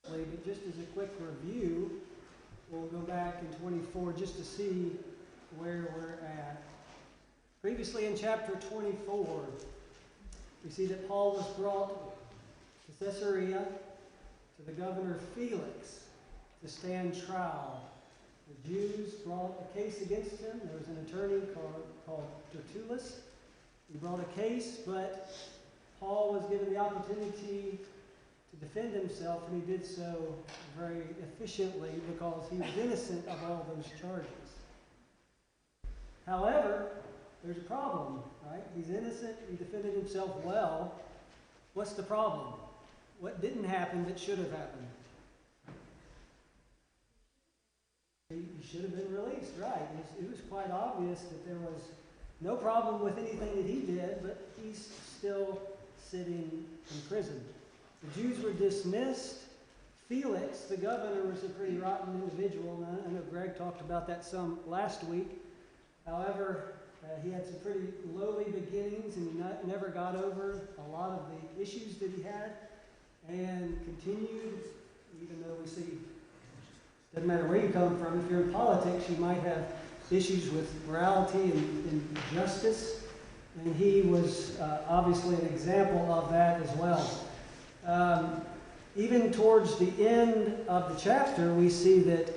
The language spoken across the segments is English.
But just as a quick review, we'll go back in 24 just to see where we're at. Previously in chapter 24, we see that Paul was brought to Caesarea to the governor Felix to stand trial. The Jews brought a case against him. There was an attorney called Tertullus. He brought a case, but Paul was given the opportunity to defend himself, and he did so very efficiently because he was innocent of all those charges. However, there's a problem, right? He's innocent, he defended himself well. What's the problem? What didn't happen that should have happened? He should have been released, right? It was quite obvious that there was no problem with anything that he did, but he's still sitting in prison. The Jews were dismissed. Felix, the governor, was a pretty rotten individual. And I know Greg talked about that some last week. However, he had some pretty lowly beginnings, and he never got over a lot of the issues that he had, and continued, even though we see, doesn't matter where you come from, if you're in politics, you might have issues with morality and justice, and he was obviously an example of that as well. Even towards the end of the chapter, we see that,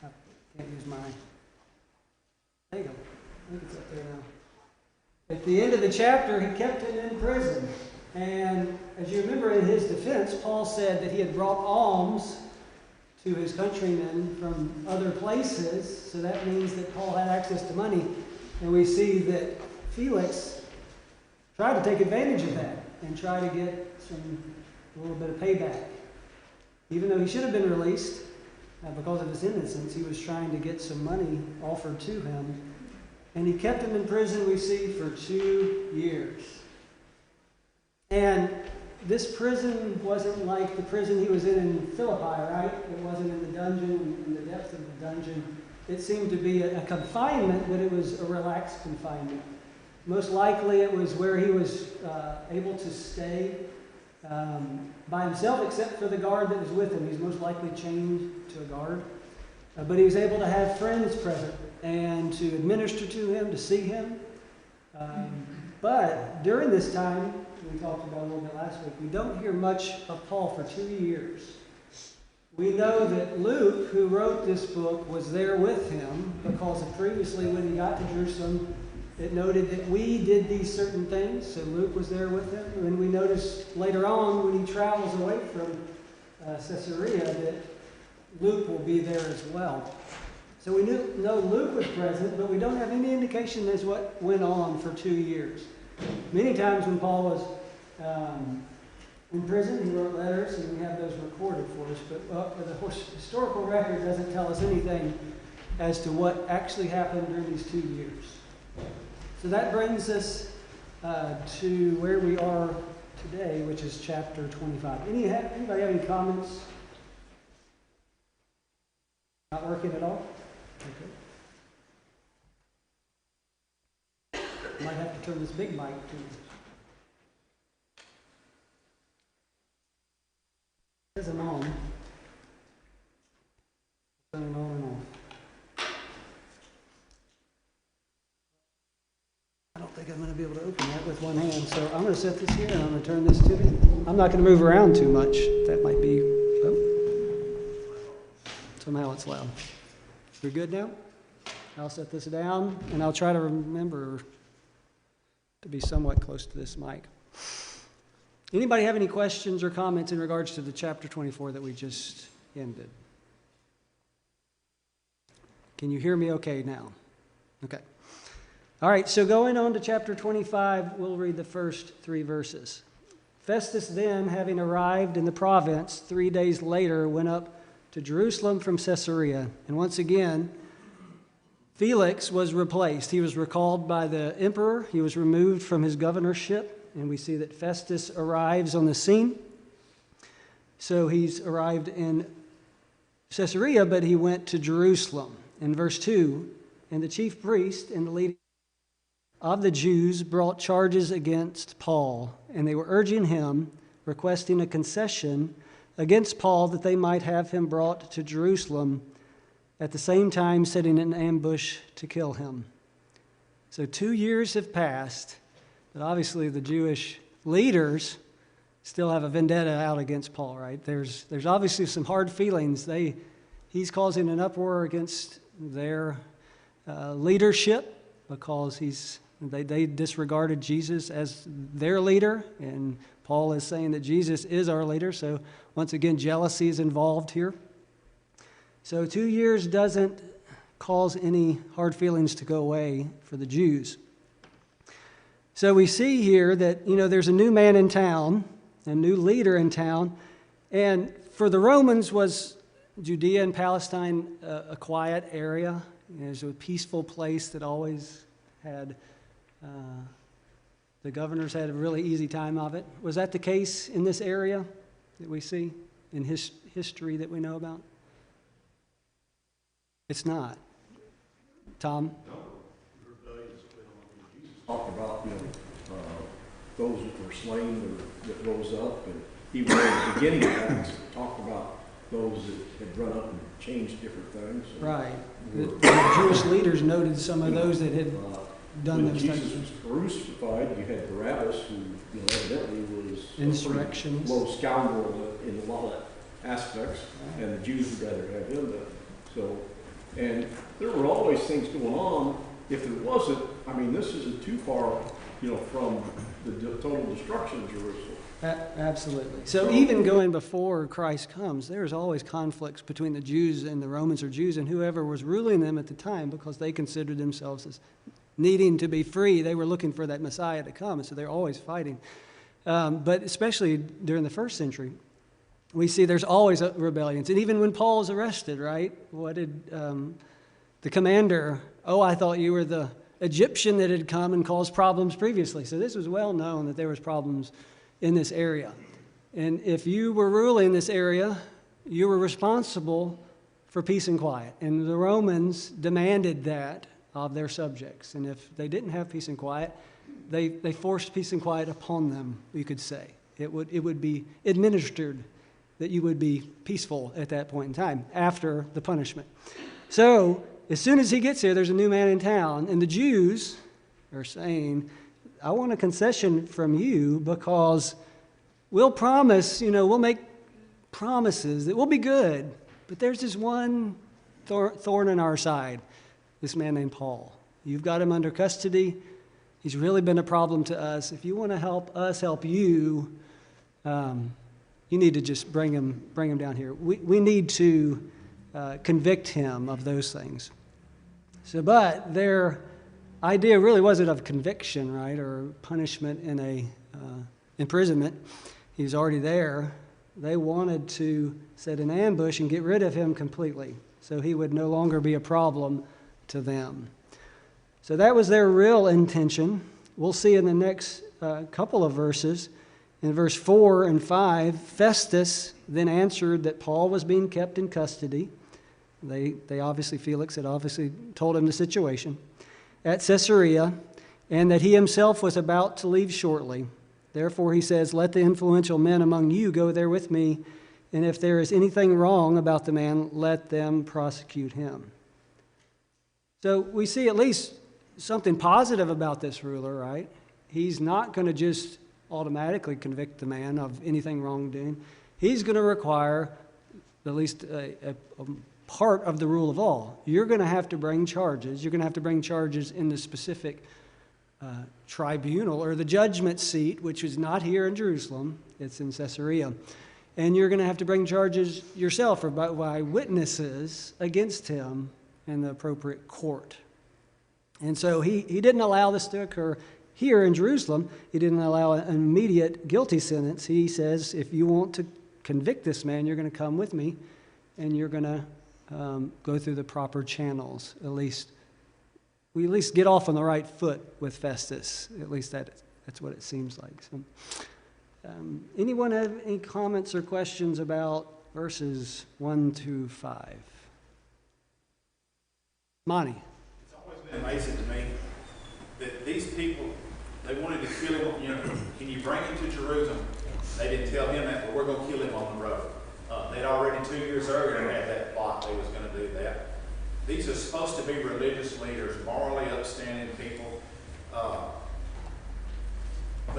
I can't use my, there you go, I think it's up there now. At the end of the chapter, he kept him in prison. And as you remember, in his defense, Paul said that he had brought alms to his countrymen from other places, so that means that Paul had access to money. And we see that Felix tried to take advantage of that and try to get a little bit of payback. Even though he should have been released, because of his innocence, he was trying to get some money offered to him. And he kept him in prison, we see, for 2 years. And this prison wasn't like the prison he was in Philippi, right? It wasn't in the dungeon, in the depths of the dungeon. It seemed to be a confinement, but it was a relaxed confinement. Most likely it was where he was able to stay by himself, except for the guard that was with him. He's most likely chained to a guard. But he was able to have friends present and to administer to him, to see him. But during this time, we talked about a little bit last week, we don't hear much of Paul for 2 years. We know that Luke, who wrote this book, was there with him because previously when he got to Jerusalem, it noted that we did these certain things, so Luke was there with him. And we notice later on when he travels away from Caesarea that Luke will be there as well. So we know Luke was present, but we don't have any indication as what went on for 2 years. Many times when Paul was in prison, he wrote letters, and we have those recorded for us, but the historical record doesn't tell us anything as to what actually happened during these 2 years. So that brings us to where we are today, which is chapter 25. Anybody have any comments? Not working at all? Okay. Might have to turn this big mic to. It says I'm on. Turning on and off. I don't think I'm going to be able to open that with one hand, so I'm going to set this here and I'm going to turn this to me. I'm not going to move around too much. That might be. Oh. Somehow it's loud. We're good now? I'll set this down and I'll try to remember to be somewhat close to this mic. Anybody have any questions or comments in regards to the chapter 24 that we just ended? Can you hear me okay now? Okay. All right, so going on to chapter 25, we'll read the first 3 verses. Festus then, having arrived in the province 3 days later, went up to Jerusalem from Caesarea. And once again, Felix was replaced. He was recalled by the emperor. He was removed from his governorship. And we see that Festus arrives on the scene. So he's arrived in Caesarea, but he went to Jerusalem. In verse 2, and the chief priest and the leading of the Jews brought charges against Paul, and they were urging him requesting a concession against Paul that they might have him brought to Jerusalem, at the same time setting an ambush to kill him. So 2 years have passed, but obviously the Jewish leaders still have a vendetta out against Paul, right? There's obviously some hard feelings. He's causing an uproar against their leadership because they disregarded Jesus as their leader, and Paul is saying that Jesus is our leader. So once again, jealousy is involved here. So 2 years doesn't cause any hard feelings to go away for the Jews. So we see here that, there's a new man in town, a new leader in town, and for the Romans was Judea and Palestine a quiet area. It was a peaceful place that always had, the governors had a really easy time of it. Was that the case in this area that we see in history that we know about? It's not. Tom? Talk about those that were slain or that rose up, and even at the beginning of Acts, talked about those that had run up and changed different things. Right. The Jewish leaders noted some of those that had done when those Jesus things. was crucified, you had Barabbas, who evidently was Insurrections. a low scoundrel in a lot of aspects, Right. and the Jews would rather have him done. So, and there were always things going on. If there wasn't, this isn't too far, from the total destruction of Jerusalem. Absolutely. So even going before Christ comes, there's always conflicts between the Jews and the Romans or Jews and whoever was ruling them at the time, because they considered themselves as needing to be free. They were looking for that Messiah to come, and so they're always fighting. But especially during the first century, we see there's always rebellions. And even when Paul is arrested, right? What did the commander, I thought you were the Egyptian that had come and caused problems previously. So this was well known that there was problems in this area. And if you were ruling this area, you were responsible for peace and quiet. And the Romans demanded that of their subjects. And if they didn't have peace and quiet, they forced peace and quiet upon them, you could say. It would be administered that you would be peaceful at that point in time after the punishment. So as soon as he gets here, there's a new man in town, and the Jews are saying, I want a concession from you because we'll promise, we'll make promises that we'll be good, but there's this one thorn in our side, this man named Paul. You've got him under custody. He's really been a problem to us. If you want to help us help you, you need to just bring him down here. We need to convict him of those things. So, but their idea really wasn't of conviction, right, or punishment in a imprisonment. He was already there. They wanted to set an ambush and get rid of him completely, so he would no longer be a problem to them. So that was their real intention. We'll see in the next couple of verses. In verse 4 and 5, Festus then answered that Paul was being kept in custody. Felix had obviously told him the situation at Caesarea, and that he himself was about to leave shortly. Therefore, he says, let the influential men among you go there with me, and if there is anything wrong about the man, let them prosecute him. So we see at least something positive about this ruler, right? He's not going to just automatically convict the man of anything wrongdoing. He's going to require at least a part of the rule of law. You're going to have to bring charges. You're going to have to bring charges in the specific tribunal or the judgment seat, which is not here in Jerusalem. It's in Caesarea. And you're going to have to bring charges yourself or by witnesses against him in the appropriate court. And so he didn't allow this to occur here in Jerusalem. He didn't allow an immediate guilty sentence. He says, if you want to convict this man, you're going to come with me, and you're going to go through the proper channels. We at least get off on the right foot with Festus. At least that's what it seems like. So, anyone have any comments or questions about verses 1 to 5? Monty. It's always been amazing to me that these people, they wanted to kill him. Can you bring him to Jerusalem? They didn't tell him that, but we're gonna kill him on the road. They'd already 2 years earlier had that plot, they was gonna do that. These are supposed to be religious leaders, morally upstanding people. But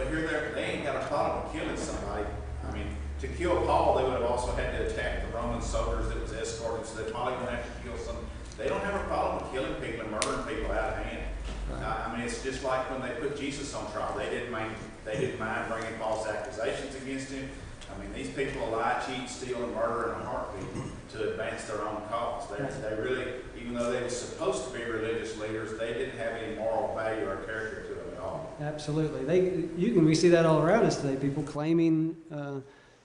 here they ain't got a problem with killing somebody. I mean, to kill Paul, they would have also had to attack the Roman soldiers that was escorting, so they're probably gonna have to kill some. They don't have a problem with killing people and murdering people out of hand. I mean, it's just like when they put Jesus on trial. They didn't mind bringing false accusations against him. I mean, these people lie, cheat, steal, and murder in a heartbeat to advance their own cause. They really, even though they were supposed to be religious leaders, they didn't have any moral value or character to them at all. Absolutely. We see that all around us today. People claiming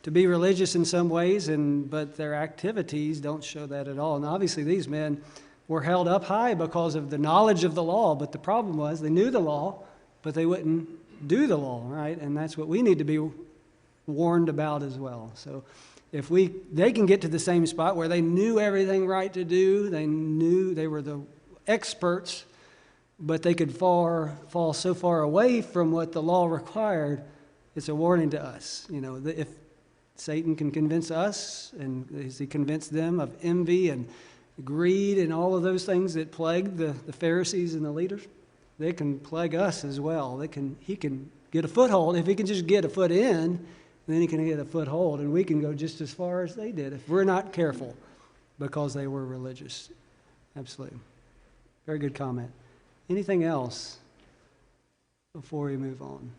to be religious in some ways, but their activities don't show that at all. And obviously, these men were held up high because of the knowledge of the law. But the problem was they knew the law, but they wouldn't do the law, right? And that's what we need to be warned about as well. So if they can get to the same spot where they knew everything right to do, they knew they were the experts, but they could fall so far away from what the law required, it's a warning to us. You know, if Satan can convince us, and he convinced them of envy and greed and all of those things that plagued the Pharisees and the leaders, they can plague us as well. He can get a foothold. If he can just get a foot in, then he can get a foothold, and we can go just as far as they did if we're not careful because they were religious. Absolutely. Very good comment. Anything else before we move on?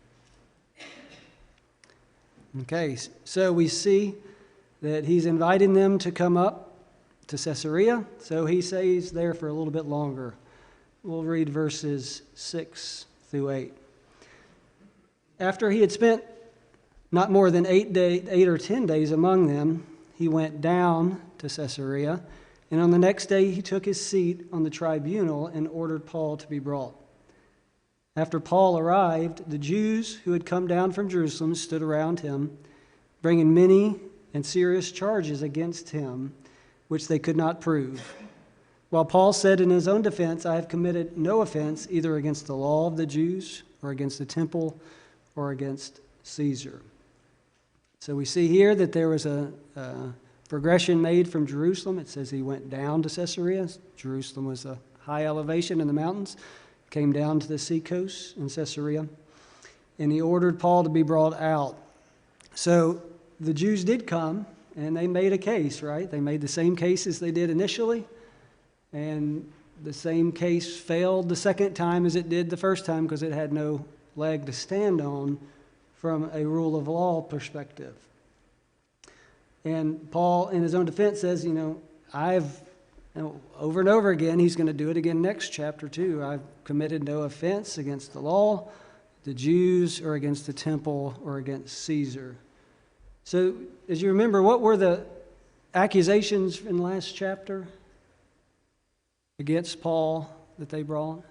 Okay, so we see that he's inviting them to come up to Caesarea, so he stays there for a little bit longer. We'll read verses 6 through 8. After he had spent not more than 8 or 10 days among them, he went down to Caesarea, and on the next day he took his seat on the tribunal and ordered Paul to be brought. After Paul arrived, the Jews who had come down from Jerusalem stood around him, bringing many and serious charges against him, which they could not prove. While Paul said in his own defense, "I have committed no offense either against the law of the Jews or against the temple or against Caesar." So we see here that there was a progression made from Jerusalem. It says he went down to Caesarea. Jerusalem was a high elevation in the mountains. Came down to the seacoast in Caesarea. And he ordered Paul to be brought out. So the Jews did come, and they made a case, right? They made the same case as they did initially. And the same case failed the second time as it did the first time because it had no leg to stand on from a rule of law perspective. And Paul, in his own defense, says, over and over again, he's going to do it again next chapter too. I've committed no offense against the law, the Jews, or against the temple, or against Caesar. So, as you remember, what were the accusations in the last chapter against Paul that they brought?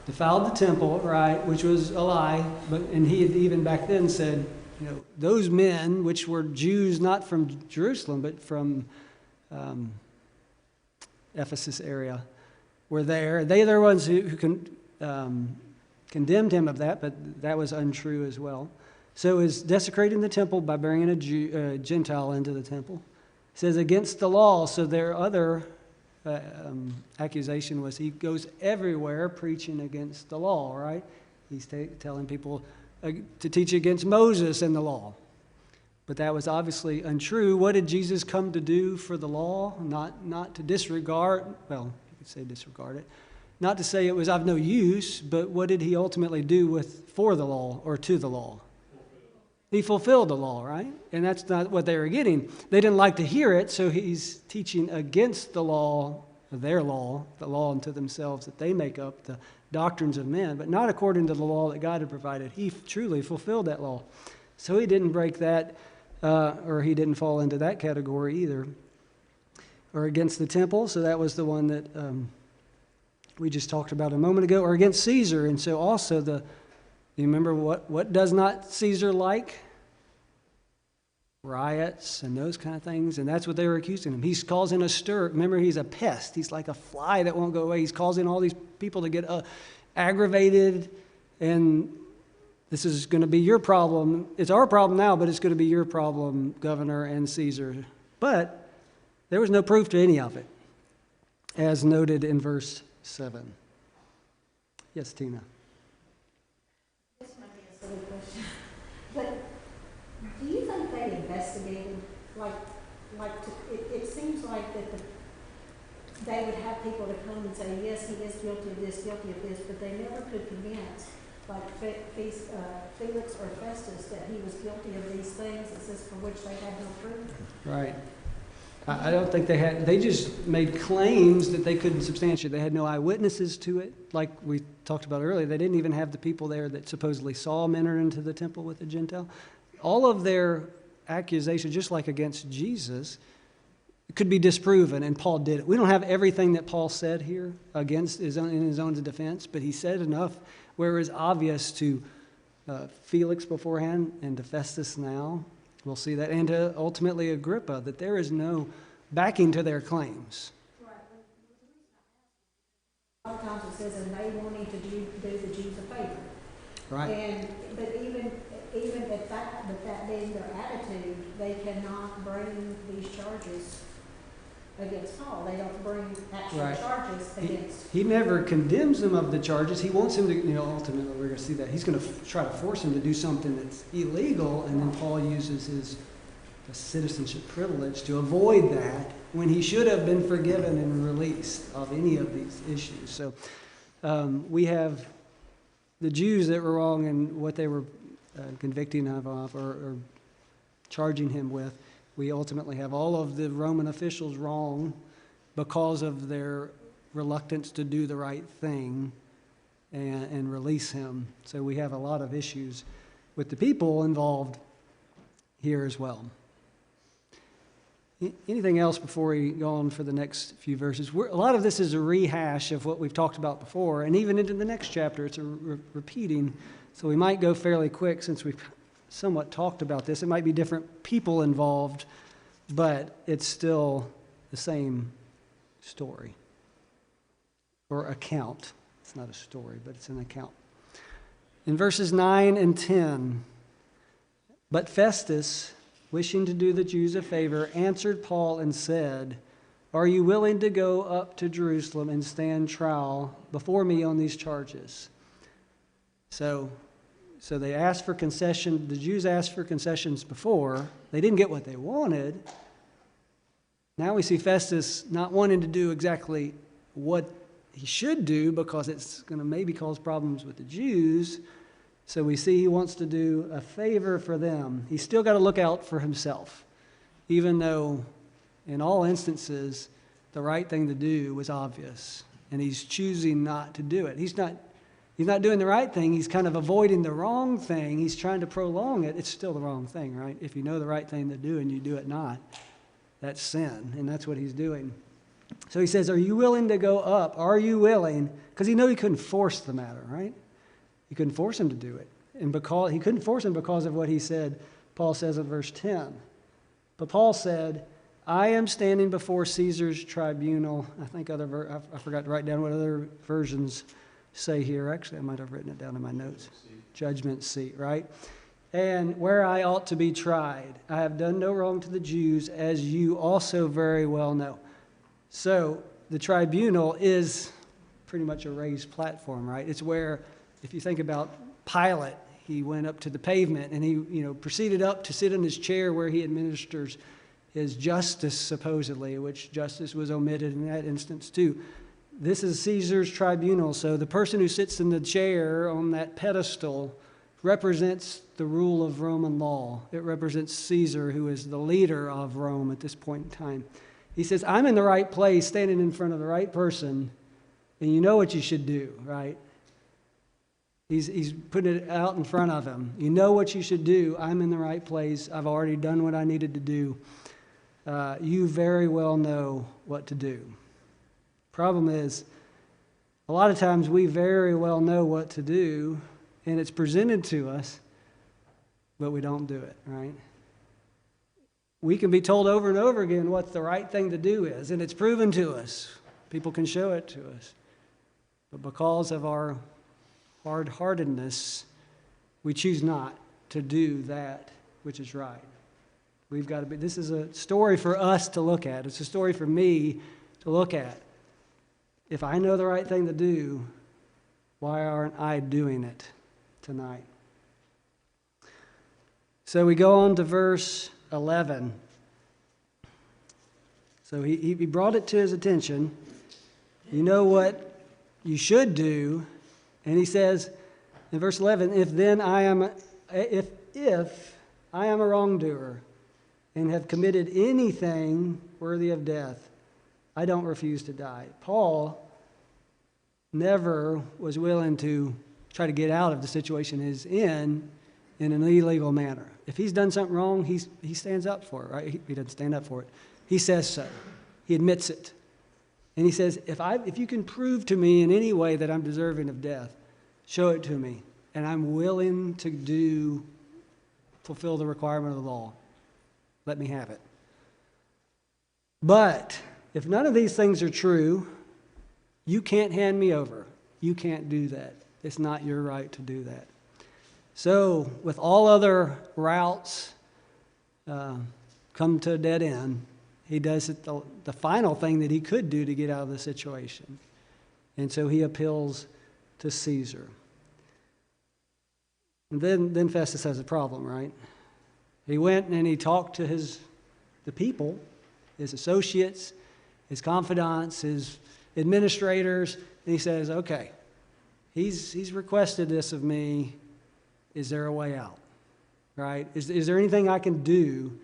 Defiled the temple, right, which was a lie. And he had even back then said, those men, which were Jews not from Jerusalem, but from Ephesus area, were there. They are the ones who condemned him of that, but that was untrue as well. So it was desecrating the temple by bringing a Gentile into the temple. It says against the law, so their other accusation was he goes everywhere preaching against the law, right? He's telling people to teach against Moses and the law. But that was obviously untrue. What did Jesus come to do for the law? Not to disregard, well, you could say disregard it. Not to say it was of no use, but what did he ultimately do for the law or to the law? He fulfilled the law, right? And that's not what they were getting. They didn't like to hear it, so he's teaching against the law, their law, the law unto themselves that they make up, the doctrines of men, but not according to the law that God had provided. He truly fulfilled that law. So he didn't break that, or he didn't fall into that category either. Or against the temple, so that was the one that we just talked about a moment ago, or against Caesar. And so also you remember what does not Caesar like? Riots and those kind of things. And that's what they were accusing him. He's causing a stir. Remember, he's a pest. He's like a fly that won't go away. He's causing all these people to get aggravated. And This is going to be your problem. It's our problem now, but it's going to be your problem, Governor and Caesar. But there was no proof to any of it, as noted in verse 7. Yes, Tina. This might be a silly question, but do you think they investigated, it seems like that they would have people to come and say, yes, he is guilty of this, but they never could convince, like Felix or Festus, that he was guilty of these things, it says for which they had no proof? Right. I don't think they just made claims that they couldn't substantiate. They had no eyewitnesses to it. Like we talked about earlier, they didn't even have the people there that supposedly saw him enter into the temple with the Gentile. All of their accusations, just like against Jesus, could be disproven, and Paul did it. We don't have everything that Paul said here against in his own defense, but he said enough where it was obvious to Felix beforehand and to Festus now. We'll see that, and to ultimately Agrippa, that there is no backing to their claims. Right. A lot of times it says, and they wanting to do the Jews a favor. Right. But even at that being their attitude, they cannot bring these charges against Paul. They don't bring actual Right. charges against. He never condemns them of the charges. He wants him to, ultimately we're going to see that. He's going to try to force him to do something that's illegal, and then Paul uses his citizenship privilege to avoid that when he should have been forgiven and released of any of these issues. So we have the Jews that were wrong in what they were convicting him of or charging him with. We ultimately have all of the Roman officials wrong because of their reluctance to do the right thing and release him. So we have a lot of issues with the people involved here as well. Anything else before we go on for the next few verses? A lot of this is a rehash of what we've talked about before, and even into the next chapter, it's a repeating. So we might go fairly quick since we've somewhat talked about this. It might be different people involved, but it's still the same story or account. It's not a story, but it's an account. In verses 9 and 10, but Festus, wishing to do the Jews a favor, answered Paul and said, "Are you willing to go up to Jerusalem and stand trial before me on these charges?" So they asked for concession. The Jews asked for concessions before. They didn't get what they wanted. Now we see Festus not wanting to do exactly what he should do because it's going to maybe cause problems with the Jews. So we see he wants to do a favor for them. He's still got to look out for himself, even though in all instances the right thing to do was obvious, and he's choosing not to do it. He's not doing the right thing. He's kind of avoiding the wrong thing. He's trying to prolong it. It's still the wrong thing, right? If you know the right thing to do and you do it not, that's sin, and that's what he's doing. So he says, "Are you willing to go up? Are you willing?" Because he knew he couldn't force the matter, right? He couldn't force him to do it. And because he couldn't force him because of what he said, Paul says in verse 10. But Paul said, "I am standing before Caesar's tribunal." I think I forgot to write down what other versions say here. Actually, I might have written it down in my notes. Judgment seat, right? "And where I ought to be tried. I have done no wrong to the Jews, as you also very well know." So the tribunal is pretty much a raised platform, right? It's where, if you think about Pilate, he went up to the pavement and he, proceeded up to sit in his chair where he administers his justice, supposedly, which justice was omitted in that instance too. This is Caesar's tribunal, so the person who sits in the chair on that pedestal represents the rule of Roman law. It represents Caesar, who is the leader of Rome at this point in time. He says, "I'm in the right place, standing in front of the right person, and you know what you should do," right? He's putting it out in front of him. You know what you should do. I'm in the right place. I've already done what I needed to do. You very well know what to do. Problem is, a lot of times we very well know what to do, and it's presented to us, but we don't do it, right? We can be told over and over again what the right thing to do is, and it's proven to us. People can show it to us. But because of our hard-heartedness, we choose not to do that which is right. We've got to be, this is a story for us to look at. It's a story for me to look at. If I know the right thing to do, why aren't I doing it tonight? So we go on to verse 11. So he brought it to his attention. You know what you should do. And he says in verse 11, if I am a wrongdoer and have committed anything worthy of death, I don't refuse to die. Paul never was willing to try to get out of the situation he's in an illegal manner. If he's done something wrong, he stands up for it, right? He doesn't stand up for it. He says so. He admits it. And he says, if you can prove to me in any way that I'm deserving of death, show it to me. And I'm willing to fulfill the requirement of the law. Let me have it. But if none of these things are true, you can't hand me over. You can't do that. It's not your right to do that. So, with all other routes come to a dead end, he does it the final thing that he could do to get out of the situation. And so he appeals to Caesar. And then Festus has a problem, right? He went and he talked to the people, his associates, his confidants, his administrators, and he says, okay, he's requested this of me. Is there a way out? Right? Is there anything I can do?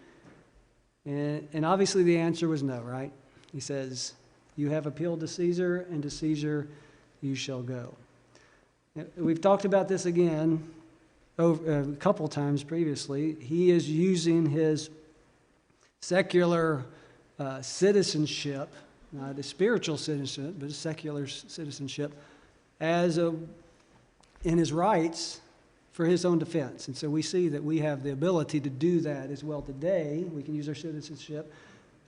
And obviously the answer was no, right? He says, you have appealed to Caesar, and to Caesar you shall go. We've talked about this again a couple times previously. He is using his secular citizenship, not a spiritual citizenship, but a secular citizenship, in his rights for his own defense. And so we see that we have the ability to do that as well today. We can use our citizenship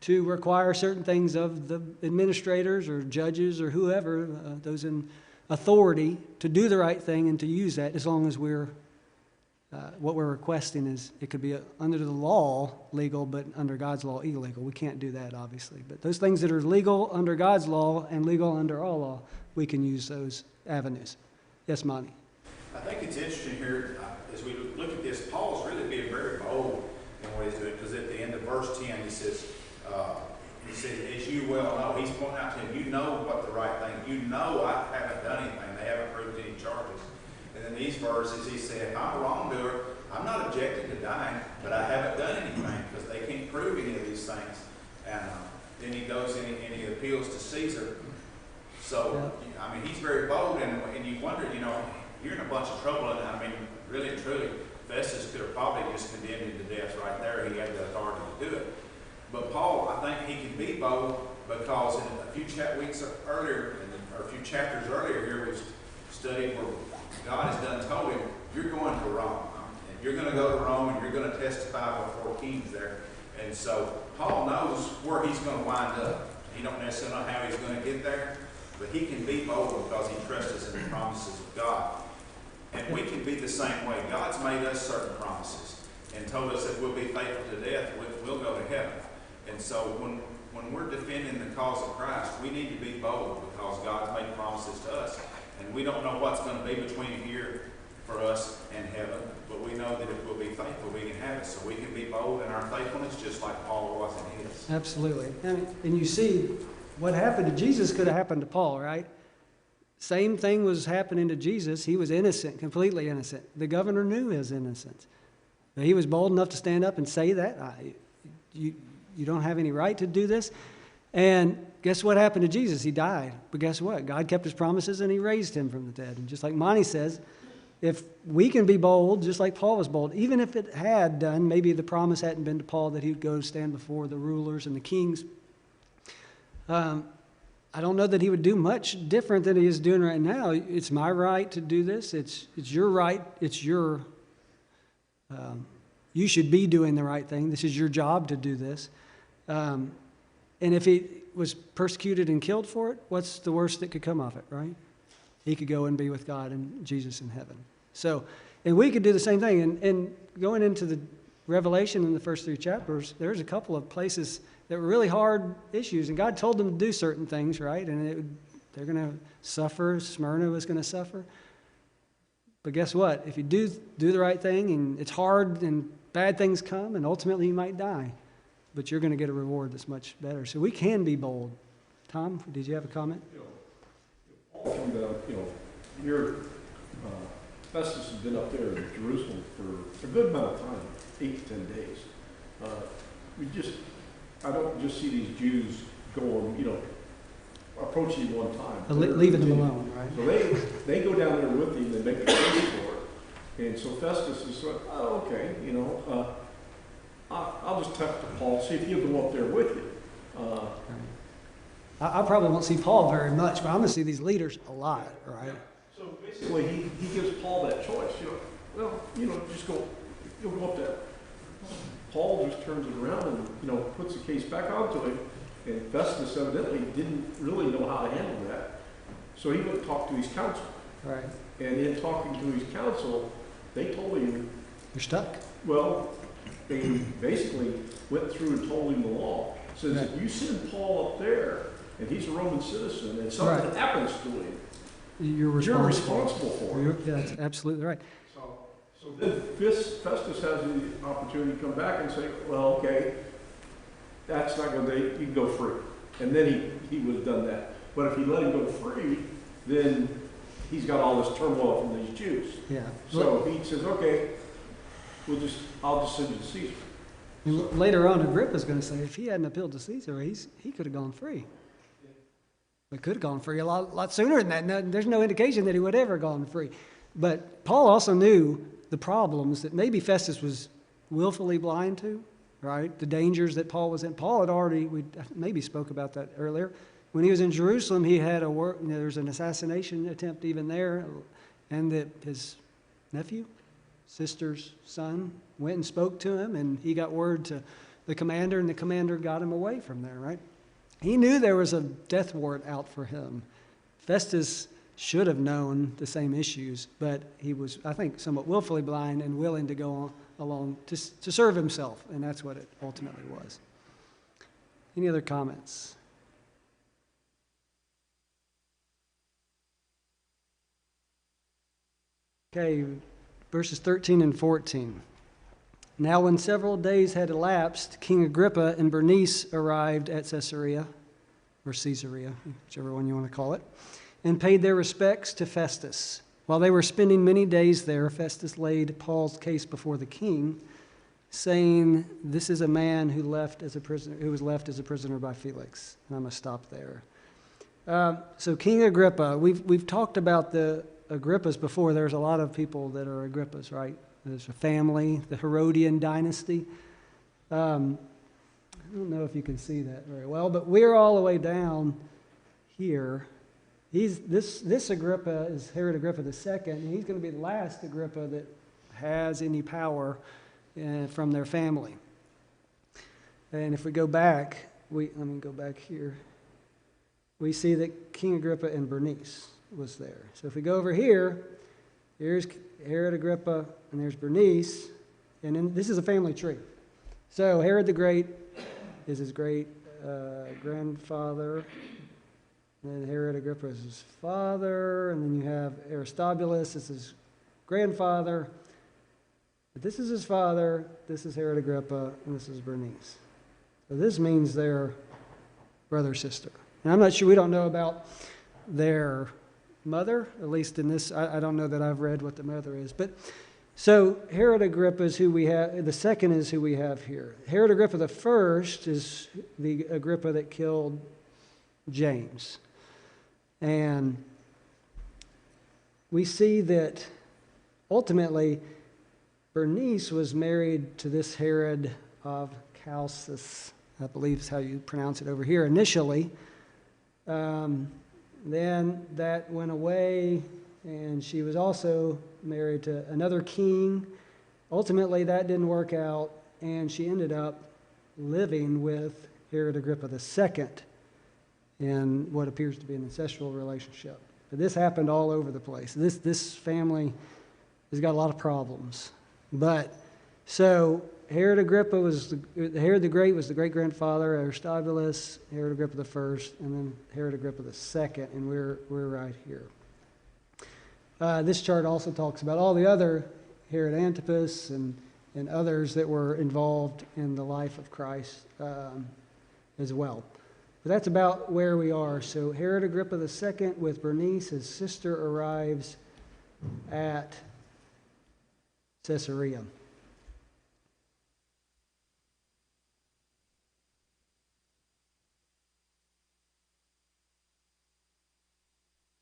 to require certain things of the administrators or judges or whoever, those in authority, to do the right thing and to use that, as long as what we're requesting is, it could be under the law legal, but under God's law illegal. We can't do that, obviously. But those things that are legal under God's law and legal under our law, we can use those avenues. Yes, Monty? I think it's interesting here, as we look at this, Paul's really being very bold in what he's doing, because at the end of verse 10, he says, as you well know, he's pointing out to him, you know what the right thing, you know I haven't done anything, they haven't proved any charges. And in these verses, he said, if I'm a wrongdoer, I'm not objecting to dying, but I haven't done anything, because they can't prove any of these things. And then he goes in and he appeals to Caesar. So, I mean, he's very bold, and you wonder, you're in a bunch of trouble, and I mean, really and truly, Festus could have probably just condemned him to death right there. He had the authority to do it. But Paul, I think he can be bold because in a few chapters earlier here, we've studied where God has done told him, you're going to Rome. And you're going to go to Rome, and you're going to testify before kings there. And so Paul knows where he's going to wind up. He don't necessarily know how he's going to get there, but he can be bold because he trusts in the promises of God. And we can be the same way. God's made us certain promises and told us if we'll be faithful to death, we'll go to heaven. And so when we're defending the cause of Christ, we need to be bold because God's made promises to us. And we don't know what's going to be between here for us and heaven, but we know that if we'll be faithful, we can have it. So we can be bold in our faithfulness just like Paul was in his. Absolutely. And you see, what happened to Jesus could have happened to Paul, right? Same thing was happening to Jesus. He was innocent, completely innocent. The governor knew his innocence. But he was bold enough to stand up and say that. You don't have any right to do this. And guess what happened to Jesus? He died. But guess what? God kept his promises and he raised him from the dead. And just like Monty says, if we can be bold, just like Paul was bold, even if it had done, maybe the promise hadn't been to Paul that he would go stand before the rulers and the kings, I don't know that he would do much different than he is doing right now. It's my right to do this. It's your right. It's your, you should be doing the right thing. This is your job to do this. And if he was persecuted and killed for it, what's the worst that could come of it, right? He could go and be with God and Jesus in heaven. So And we could do the same thing. And going into the Revelation in the first 3 chapters, there's a couple of places that were really hard issues. And God told them to do certain things, right? And they're going to suffer. Smyrna was going to suffer. But guess what? If you do the right thing, and it's hard and bad things come, and ultimately you might die, but you're going to get a reward that's much better. So we can be bold. Tom, did you have a comment? Paul from here, Festus has been up there in Jerusalem for a good amount of time, 8 to 10 days. I don't just see these Jews going, approaching him one time. Leaving them alone, right? So they go down there with him and make a case for it. And so Festus is sort of, oh, okay, I'll just talk to Paul, see if he'll go up there with you. I probably won't see Paul very much, but I'm going to see these leaders a lot, right? So basically, he gives Paul that choice. Just go, you'll go up there. Paul just turns it around and, puts the case back onto him. And Festus evidently didn't really know how to handle that. So he went and talked to his council. Right. And in talking to his council, they told him, you're stuck. Well, they basically went through and told him the law. Says, right. If you send Paul up there, and he's a Roman citizen, and something right. happens to him, you're responsible for it. Yeah, that's absolutely right. So then Festus has the opportunity to come back and say, well, okay, that's not going to, you can go free. And then he would have done that. But if he let him go free, then he's got all this turmoil from these Jews. Yeah. So he says, okay, I'll just send you to Caesar. And later on, Agrippa's going to say, if he hadn't appealed to Caesar, he could have gone free. He could have gone free a lot sooner than that. No, there's no indication that he would ever have gone free. But Paul also knew the problems that maybe Festus was willfully blind to, right? The dangers that Paul was in. Paul had already, we maybe spoke about that earlier. When he was in Jerusalem, he had there was an assassination attempt even there, and that his nephew, sister's son, went and spoke to him, and he got word to the commander, and the commander got him away from there, right? He knew there was a death warrant out for him. Festus should have known the same issues, but he was, I think, somewhat willfully blind and willing to go along to serve himself, and that's what it ultimately was. Any other comments? Okay, verses 13 and 14. Now when several days had elapsed, King Agrippa and Bernice arrived at Caesarea, or Caesarea, whichever one you want to call it, and paid their respects to Festus. While they were spending many days there, Festus laid Paul's case before the king, saying, "This is a man who was left as a prisoner by Felix." And I'm going to stop there. So King Agrippa, we've talked about the Agrippas before. There's a lot of people that are Agrippas, right? There's a family, the Herodian dynasty. I don't know if you can see that very well, but we're all the way down here. This Agrippa is Herod Agrippa II, and he's going to be the last Agrippa that has any power from their family. And if we go back, let me go back here. We see that King Agrippa and Bernice was there. So if we go over here, here's Herod Agrippa, and there's Bernice, and then this is a family tree. So Herod the Great is his great grandfather. And then Herod Agrippa is his father, and then you have Aristobulus is his grandfather. But this is his father, this is Herod Agrippa, and this is Bernice. So this means they're brother-sister. And I'm not sure, we don't know about their mother, at least in this, I don't know that I've read what the mother is. But so Herod Agrippa is who we have, the second is who we have here. Herod Agrippa the first is the Agrippa that killed James. And we see that ultimately Bernice was married to this Herod of Chalcis, I believe is how you pronounce it over here initially. Then that went away, and she was also married to another king. Ultimately, that didn't work out, and she ended up living with Herod Agrippa II in what appears to be an ancestral relationship. But this happened all over the place. This family has got a lot of problems. But, so Herod Agrippa Herod the Great was the great-grandfather, Aristobulus, Herod Agrippa the first, and then Herod Agrippa the second, and we're right here. This chart also talks about all the other Herod Antipas and others that were involved in the life of Christ as well. But that's about where we are. So Herod Agrippa II with Bernice, his sister, arrives at Caesarea.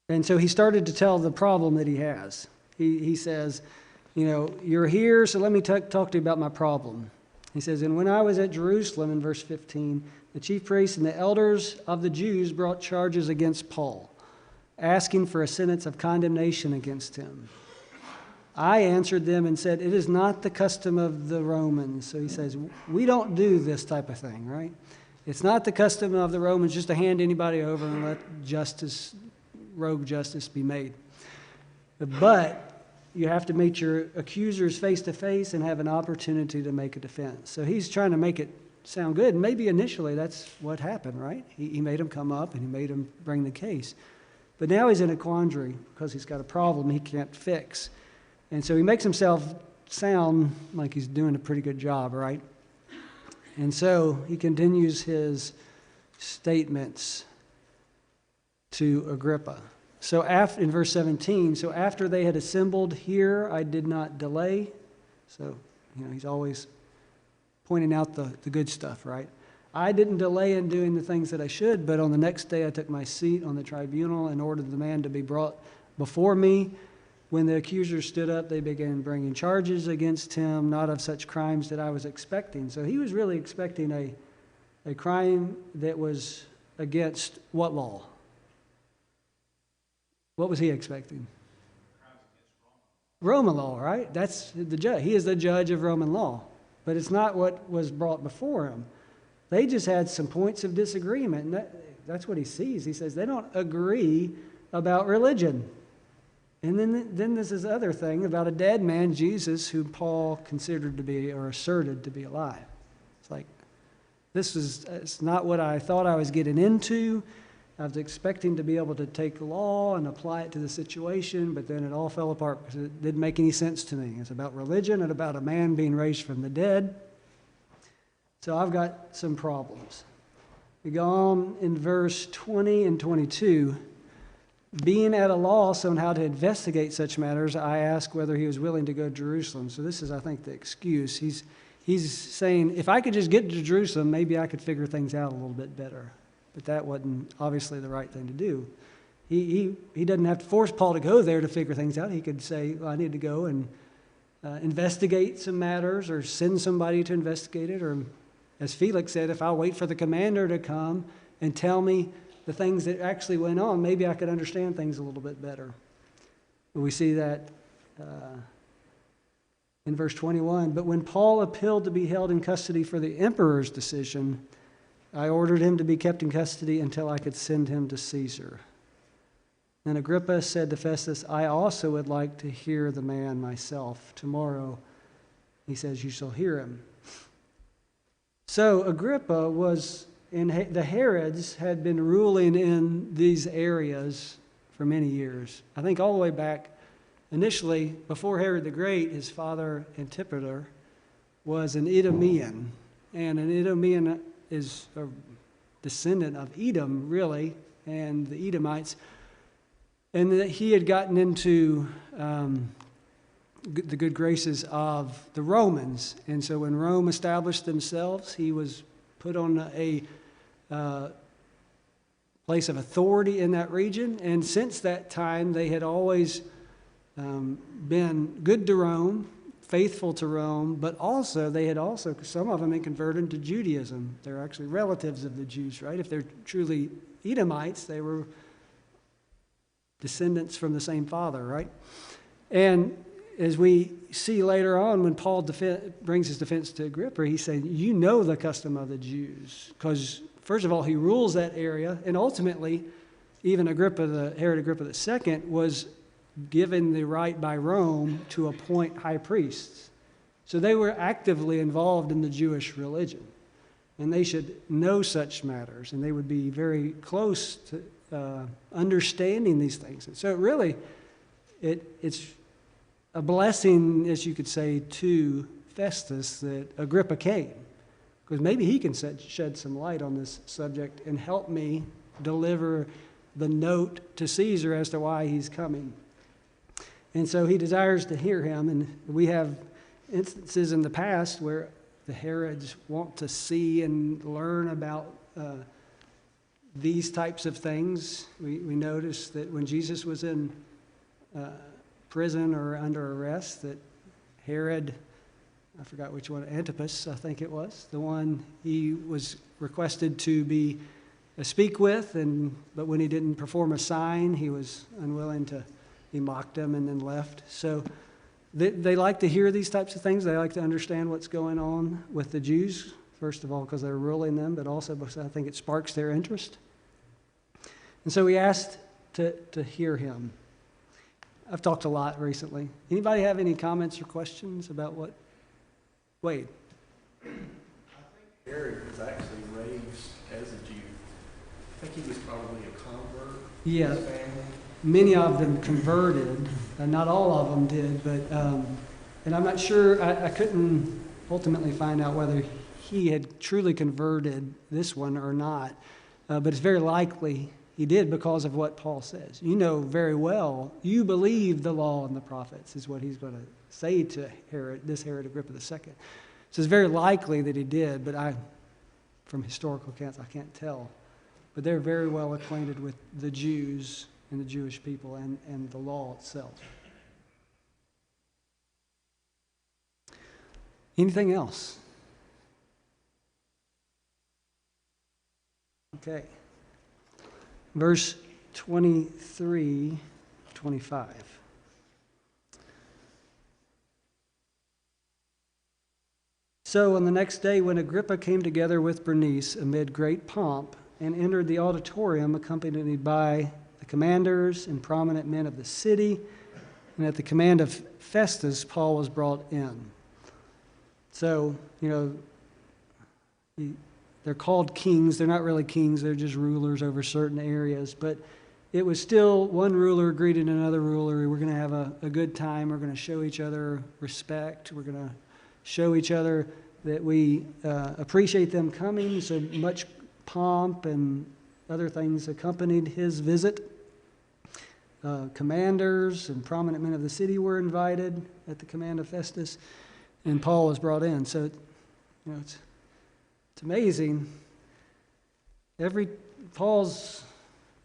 And so he started to tell the problem that he has. He says, you're here, so let me talk to you about my problem. He says, and when I was at Jerusalem, in verse 15, the chief priests and the elders of the Jews brought charges against Paul, asking for a sentence of condemnation against him. I answered them and said, it is not the custom of the Romans. So he says, we don't do this type of thing, right? It's not the custom of the Romans just to hand anybody over and let rogue justice be made. But you have to meet your accusers face to face and have an opportunity to make a defense. So he's trying to make it sound good. And maybe initially that's what happened, right? He made him come up and he made him bring the case. But now he's in a quandary because he's got a problem he can't fix. And so he makes himself sound like he's doing a pretty good job, right? And so he continues his statements to Agrippa. So in verse 17, so after they had assembled here, I did not delay. So, he's always pointing out the good stuff, right? I didn't delay in doing the things that I should, but on the next day I took my seat on the tribunal and ordered the man to be brought before me. When the accusers stood up, they began bringing charges against him, not of such crimes that I was expecting. So he was really expecting a crime that was against what law? What was he expecting? Roman law, right? That's the judge. He is the judge of Roman law. But it's not what was brought before him. They just had some points of disagreement, and that's what he sees. He says they don't agree about religion. And then there's this other thing about a dead man, Jesus, who Paul considered to be or asserted to be alive. It's like, it's not what I thought I was getting into. I was expecting to be able to take law and apply it to the situation, but then it all fell apart because it didn't make any sense to me. It's about religion and about a man being raised from the dead. So I've got some problems. We go on in verse 20 and 22. Being at a loss on how to investigate such matters, I asked whether he was willing to go to Jerusalem. So this is, I think, the excuse. He's saying, if I could just get to Jerusalem, maybe I could figure things out a little bit better. But that wasn't obviously the right thing to do. He doesn't have to force Paul to go there to figure things out. He could say, well, I need to go and investigate some matters or send somebody to investigate it. Or as Felix said, if I'll wait for the commander to come and tell me the things that actually went on, maybe I could understand things a little bit better. But we see that in verse 21. But when Paul appealed to be held in custody for the emperor's decision, I ordered him to be kept in custody until I could send him to Caesar. And Agrippa said to Festus, I also would like to hear the man myself. Tomorrow, he says, you shall hear him. So Agrippa was, the Herods had been ruling in these areas for many years. I think all the way back, initially, before Herod the Great, his father Antipater was an Idumean. And an Idumean is a descendant of Edom, really, and the Edomites. And that he had gotten into the good graces of the Romans. And so when Rome established themselves, he was put on a place of authority in that region. And since that time, they had always been good to Rome, faithful to Rome, but also some of them had converted to Judaism. They're actually relatives of the Jews, right? If they're truly Edomites, they were descendants from the same father, right? And as we see later on, when Paul brings his defense to Agrippa, he's saying, you know the custom of the Jews. Because, first of all, he rules that area, and ultimately, even Herod Agrippa II was given the right by Rome to appoint high priests. So they were actively involved in the Jewish religion, and they should know such matters, and they would be very close to understanding these things. And so it's a blessing, as you could say, to Festus that Agrippa came, because maybe he can shed some light on this subject and help me deliver the note to Caesar as to why he's coming. And so he desires to hear him, and we have instances in the past where the Herods want to see and learn about these types of things. We notice that when Jesus was in prison or under arrest, that Herod, I forgot which one, Antipas, I think it was, the one he was requested to speak with, but when he didn't perform a sign, he was unwilling to, he mocked him and then left. So they like to hear these types of things. They like to understand what's going on with the Jews, first of all, because they're ruling them, but also because I think it sparks their interest. And so we asked to hear him. I've talked a lot recently. Anybody have any comments or questions about what? Wade? I think Herod was actually raised as a Jew. I think he was probably a convert. Yeah. To his family. Many of them converted, not all of them did, but, and I'm not sure, I couldn't ultimately find out whether he had truly converted this one or not, but it's very likely he did because of what Paul says. You know very well, you believe the law and the prophets, is what he's going to say to Herod Agrippa II. So it's very likely that he did, but from historical accounts, I can't tell. But they're very well acquainted with the Jews and the Jewish people and the law itself. Anything else? Okay. Verse 23, 25. So on the next day, when Agrippa came together with Bernice amid great pomp and entered the auditorium accompanied by the commanders and prominent men of the city, and at the command of Festus, Paul was brought in. So, they're called kings. They're not really kings. They're just rulers over certain areas. But it was still one ruler greeted another ruler. We're going to have a good time. We're going to show each other respect. We're going to show each other that we appreciate them coming. So much pomp and other things accompanied his visit. Commanders and prominent men of the city were invited at the command of Festus, and Paul was brought in. So, it's amazing. Paul's,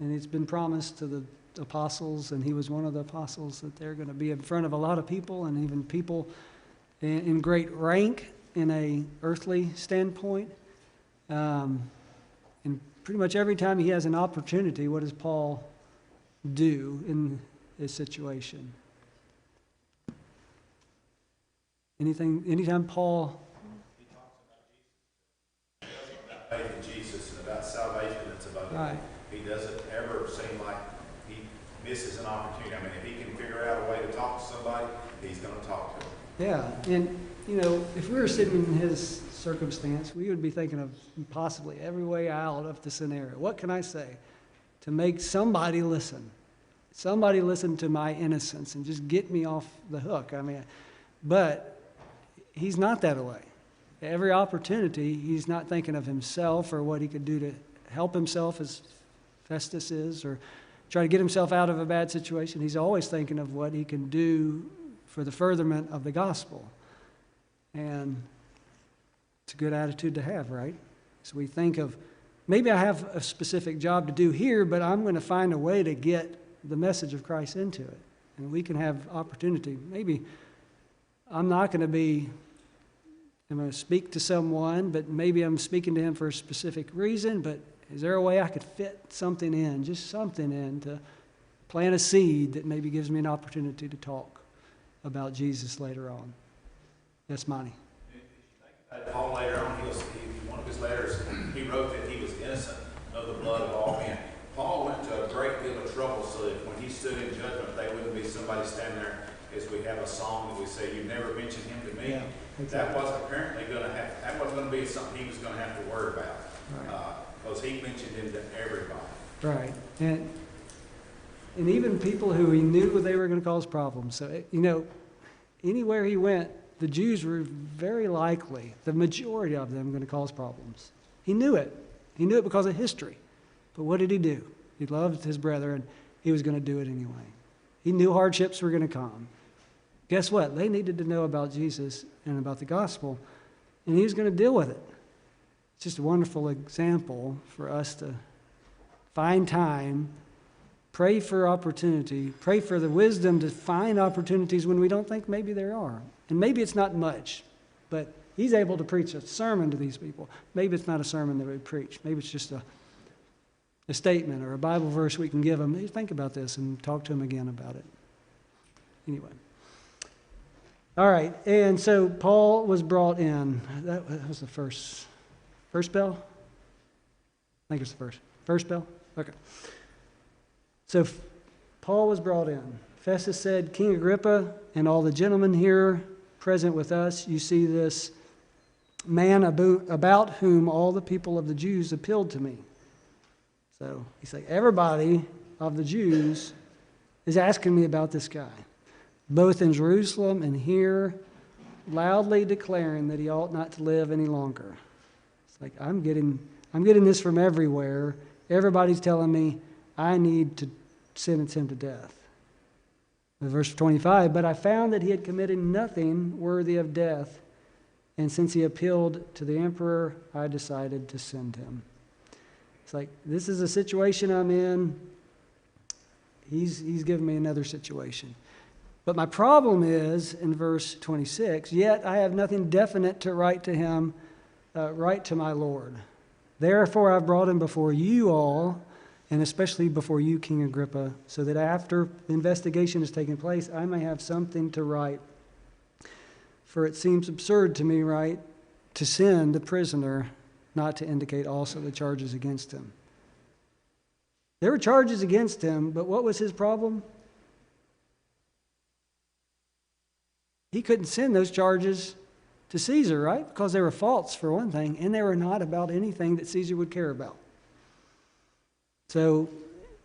and it's been promised to the apostles, and he was one of the apostles, that they're going to be in front of a lot of people, and even people in great rank in a earthly standpoint. And pretty much every time he has an opportunity, what does Paul do in this situation? Anytime Paul... Faith in Jesus and about salvation that's about him. Right. He doesn't ever seem like he misses an opportunity. I mean, if he can figure out a way to talk to somebody, he's going to talk to them. Yeah, and if we were sitting in his circumstance, we would be thinking of possibly every way out of the scenario. What can I say to make somebody listen? Somebody listen to my innocence and just get me off the hook. But he's not that way. Every opportunity, he's not thinking of himself or what he could do to help himself, as Festus is, or try to get himself out of a bad situation. He's always thinking of what he can do for the furtherment of the gospel. And it's a good attitude to have, right? So we think of, maybe I have a specific job to do here, but I'm going to find a way to get the message of Christ into it. And we can have opportunity. Maybe I'm going to speak to someone, but maybe I'm speaking to him for a specific reason, but is there a way I could fit something in, just something in, to plant a seed that maybe gives me an opportunity to talk about Jesus later on? Yes, Monty. Paul later on, one of his letters, he wrote that he was innocent of the blood of all men. Paul went to a great deal of trouble so that when he stood in judgment, they wouldn't be somebody standing there, as we have a song that we say, "You never mention him to me." Yeah, That exactly. wasn't apparently that wasn't gonna be something he was gonna have to worry about. Right. Because he mentioned him to everybody. Right. And even people who he knew they were going to cause problems. So, anywhere he went, the Jews were very likely, the majority of them, going to cause problems. He knew it. He knew it because of history. But what did he do? He loved his brethren. He was going to do it anyway. He knew hardships were going to come. Guess what? They needed to know about Jesus and about the gospel, and he was going to deal with it. It's just a wonderful example for us to find time, pray for opportunity, pray for the wisdom to find opportunities when we don't think maybe there are. And maybe it's not much, but he's able to preach a sermon to these people. Maybe it's not a sermon that we preach. Maybe it's just a statement or a Bible verse we can give them. Hey, think about this and talk to them again about it. Anyway. All right, and so Paul was brought in. That was the first bell? I think it's the first bell? Okay. So Paul was brought in. Festus said, "King Agrippa and all the gentlemen here present with us, you see this man about whom all the people of the Jews appealed to me." So he's like, everybody of the Jews is asking me about this guy, both in Jerusalem and here, loudly declaring that he ought not to live any longer. It's like, I'm getting this from everywhere. Everybody's telling me I need to sentence him to death. Verse 25, "But I found that he had committed nothing worthy of death, and since he appealed to the emperor, I decided to send him." It's like, this is a situation I'm in. He's given me another situation. But my problem is, in verse 26, "Yet I have nothing definite to write to him, write to my Lord. Therefore I've brought him before you all, and especially before you, King Agrippa, so that after the investigation has taken place, I may have something to write. For it seems absurd to me, right, to send the prisoner, not to indicate also the charges against him." There were charges against him, but what was his problem? He couldn't send those charges to Caesar, right? Because they were false, for one thing, and they were not about anything that Caesar would care about. So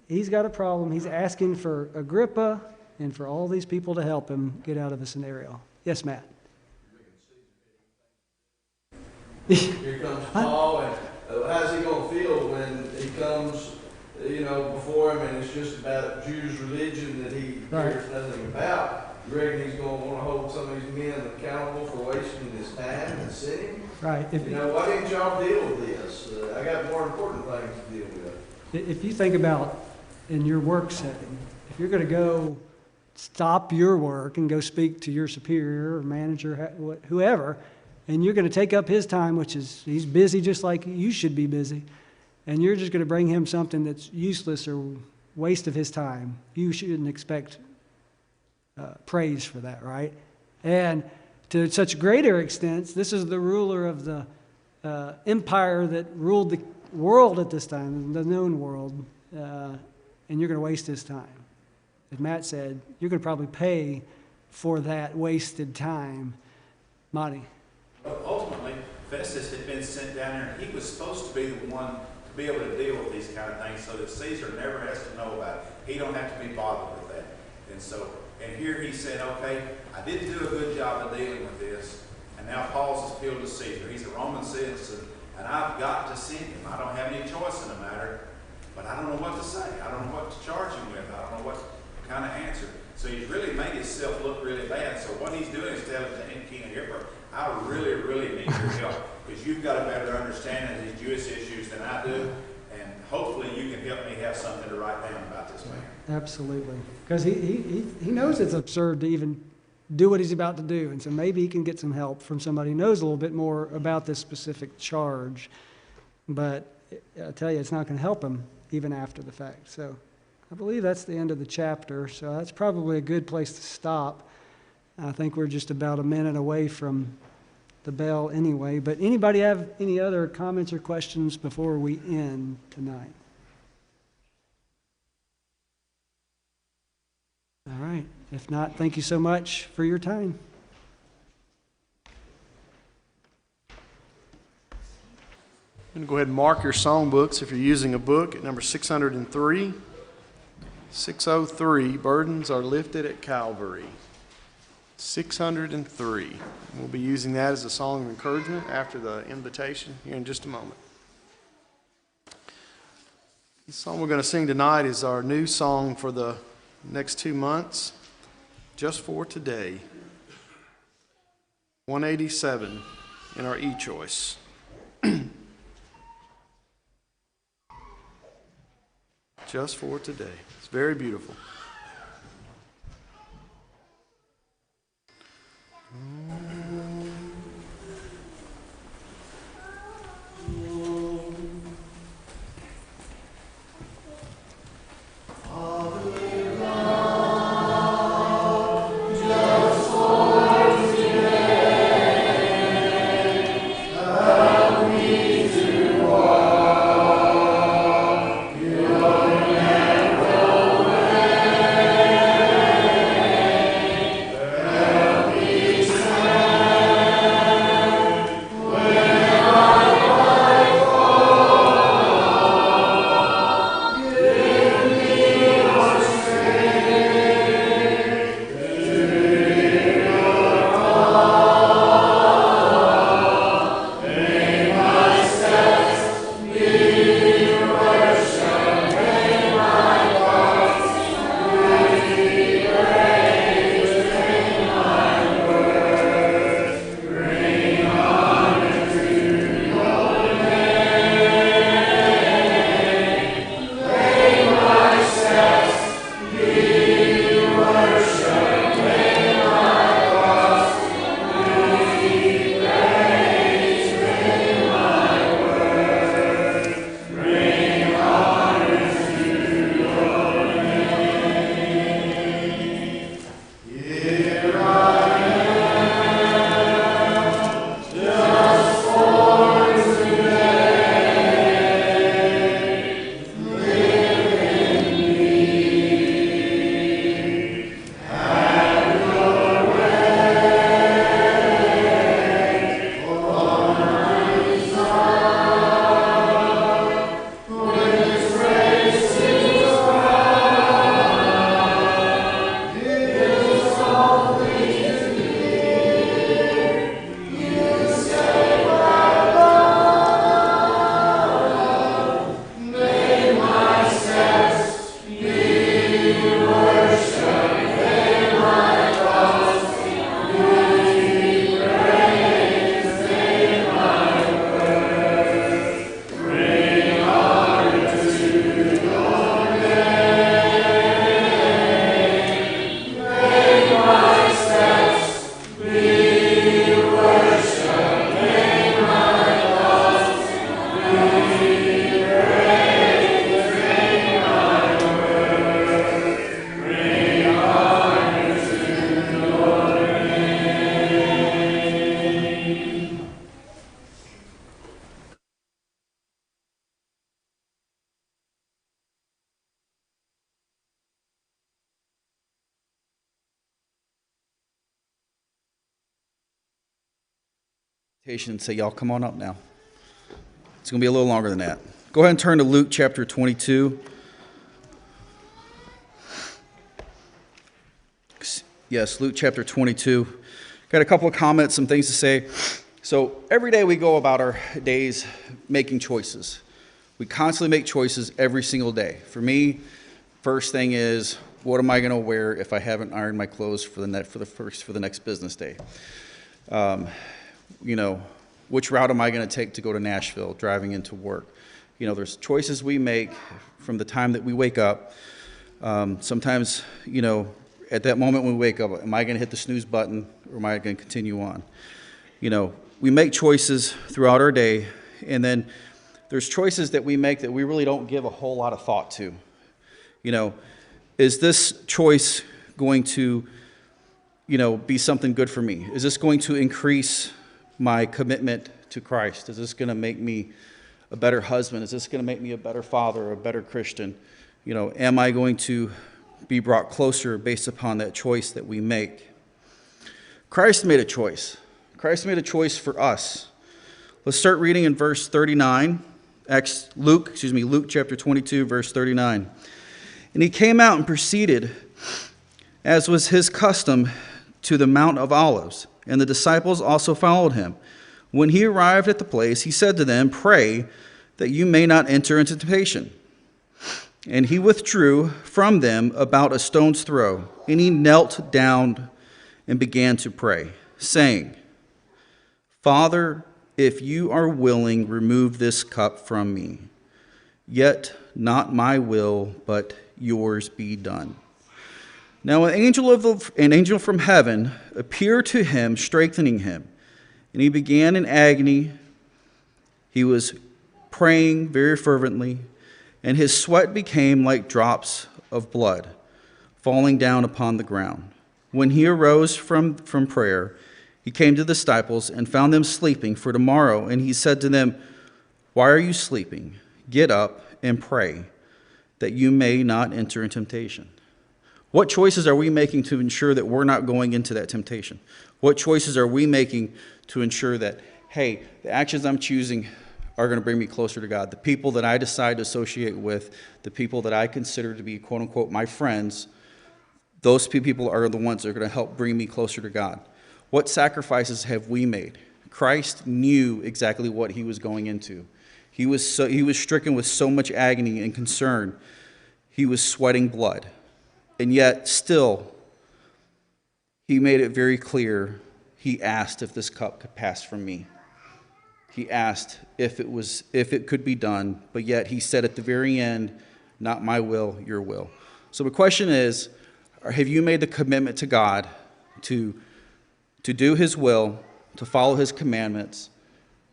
he's got a problem. He's asking for Agrippa and for all these people to help him get out of the scenario. Yes, Matt? Here comes Paul, and how's he going to feel when he comes, before him, and it's just about Jews' religion that he cares nothing about? You reckon he's going to want to hold some of these men accountable for wasting his time and sinning? Right. Why didn't y'all deal with this? I got more important things to deal with. If you think about in your work setting, if you're going to go stop your work and go speak to your superior or manager, whoever, and you're going to take up his time, which is, he's busy just like you should be busy, and you're just going to bring him something that's useless or waste of his time, you shouldn't expect praise for that, right? And to such greater extent, this is the ruler of the empire that ruled the world at this time, the known world, and you're going to waste his time. As Matt said, you're going to probably pay for that wasted time. Monty? Ultimately, Festus had been sent down there, and he was supposed to be the one to be able to deal with these kind of things so that Caesar never has to know about it. He don't have to be bothered with that. And here he said, okay, I didn't do a good job of dealing with this, and now Paul's appealed to Caesar. He's a Roman citizen, and I've got to send him. I don't have any choice in the matter, but I don't know what to say. I don't know what to charge him with. I don't know what kind of answer. So he's really made himself look really bad. So what he's doing is telling King Agrippa, I really, really need your help, because you've got a better understanding of these Jewish issues than I do, and hopefully you can help me have something to write down about this man. Absolutely. Because he knows it's absurd to even do what he's about to do, and so maybe he can get some help from somebody who knows a little bit more about this specific charge. But I tell you, it's not going to help him even after the fact. So I believe that's the end of the chapter, so that's probably a good place to stop. I think we're just about a minute away from the bell anyway. But anybody have any other comments or questions before we end tonight? If not, thank you so much for your time. I'm going to go ahead and mark your songbooks if you're using a book at number 603. 603, Burdens Are Lifted at Calvary. 603. We'll be using that as a song of encouragement after the invitation here in just a moment. The song we're going to sing tonight is our new song for the next 2 months, Just for Today. 187 in our E-Choice. Just for today. It's very beautiful. And say, y'all come on up now. It's going to be a little longer than that. Go ahead and turn to Luke chapter 22. Yes, Luke chapter 22. Got a couple of comments, some things to say. So every day we go about our days making choices. We constantly make choices every single day. For me, first thing is, what am I going to wear if I haven't ironed my clothes for the next business day? Which route am I going to take to go to Nashville, driving into work? There's choices we make from the time that we wake up. Sometimes, at that moment when we wake up, am I going to hit the snooze button or am I going to continue on? We make choices throughout our day, and then there's choices that we make that we really don't give a whole lot of thought to. Is this choice going to, be something good for me? Is this going to increase my commitment to Christ? Is this going to make me a better husband? Is this going to make me a better father, a better Christian? Am I going to be brought closer based upon that choice that we make. Christ made a choice. Christ made a choice for us. Let's start reading in verse 39. Luke chapter 22, verse 39. And he came out and proceeded, as was his custom, to the Mount of Olives, and the disciples also followed him. When he arrived at the place, he said to them, "Pray that you may not enter into temptation." And he withdrew from them about a stone's throw, and he knelt down and began to pray, saying, "Father, if you are willing, remove this cup from me. Yet not my will, but yours be done." Now an angel from heaven appeared to him, strengthening him. And he began in agony. He was praying very fervently, and his sweat became like drops of blood falling down upon the ground. When he arose from prayer, he came to the disciples and found them sleeping for tomorrow. And he said to them, "Why are you sleeping? Get up and pray, that you may not enter in temptation." What choices are we making to ensure that we're not going into that temptation? What choices are we making to ensure that, hey, the actions I'm choosing are going to bring me closer to God? The people that I decide to associate with, the people that I consider to be, quote unquote, my friends, those people are the ones that are going to help bring me closer to God. What sacrifices have we made? Christ knew exactly what he was going into. He was stricken with so much agony and concern. He was sweating blood. And yet, still, he made it very clear. He asked if this cup could pass from me. He asked if it could be done, but yet he said at the very end, "Not my will, your will." So the question is, have you made the commitment to God to do his will, to follow his commandments?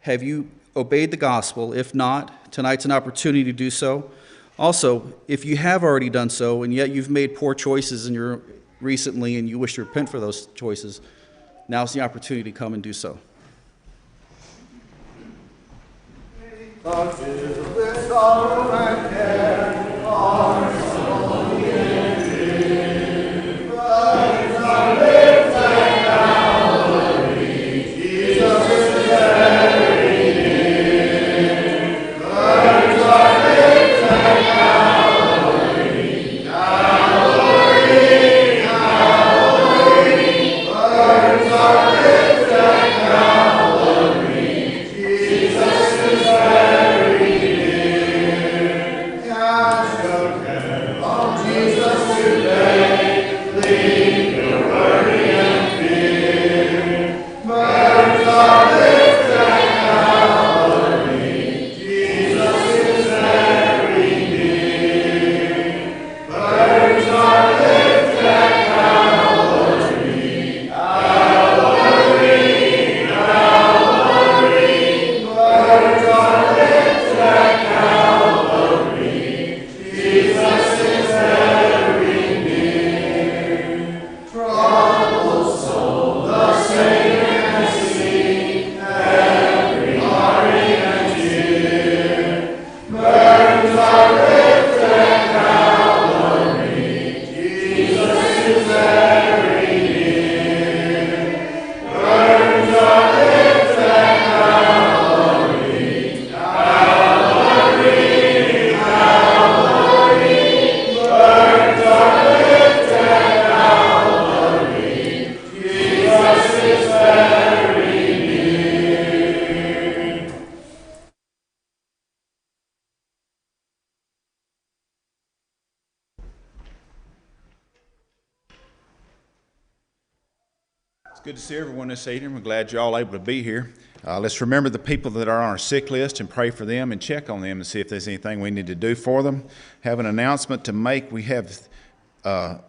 Have you obeyed the gospel? If not, tonight's an opportunity to do so. Also, if you have already done so, and yet you've made poor choices recently and you wish to repent for those choices, now's the opportunity to come and do so. Good to see everyone this evening. We're glad you're all able to be here. Let's remember the people that are on our sick list and pray for them and check on them and see if there's anything we need to do for them. Have an announcement to make. We have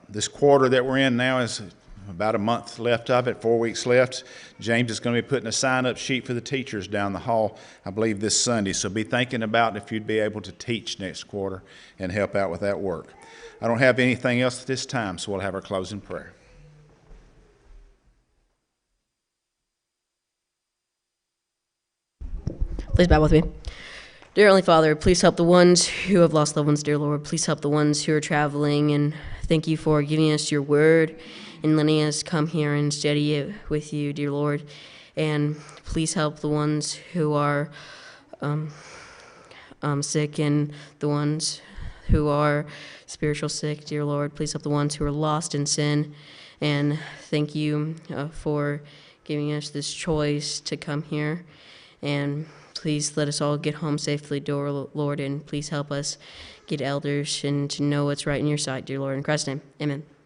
this quarter that we're in now is about a month left of it, 4 weeks left. James is going to be putting a sign-up sheet for the teachers down the hall, I believe, this Sunday. So be thinking about if you'd be able to teach next quarter and help out with that work. I don't have anything else at this time, so we'll have our closing prayer. Please bow with me. Dear Heavenly Father, please help the ones who have lost loved ones, dear Lord. Please help the ones who are traveling and thank you for giving us your word and letting us come here and study it with you, dear Lord. And please help the ones who are sick and the ones who are spiritual sick, dear Lord. Please help the ones who are lost in sin. And thank you for giving us this choice to come here. And please let us all get home safely, dear Lord. And please help us get elders and to know what's right in your sight, dear Lord. In Christ's name, amen.